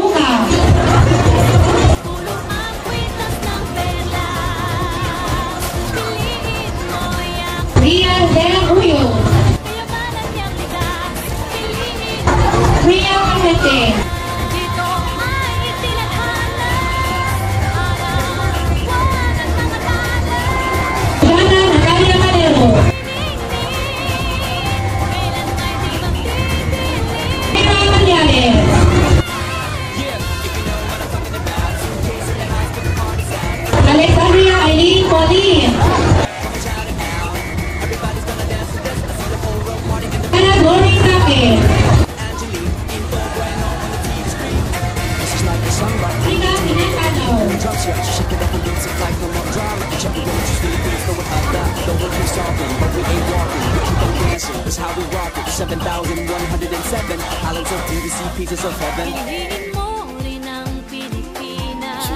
Uka. Rian Del Uyo. Ria Kahete. Jana Natalia Madero. Ira Mañales. Alexandria Aileen Pauline. Ana Glory Tapet. Rina Pinacano. That's how we rock it. 7,107 islands of beauty, see pieces of heaven. Piliin mo rin ang Pilipinas.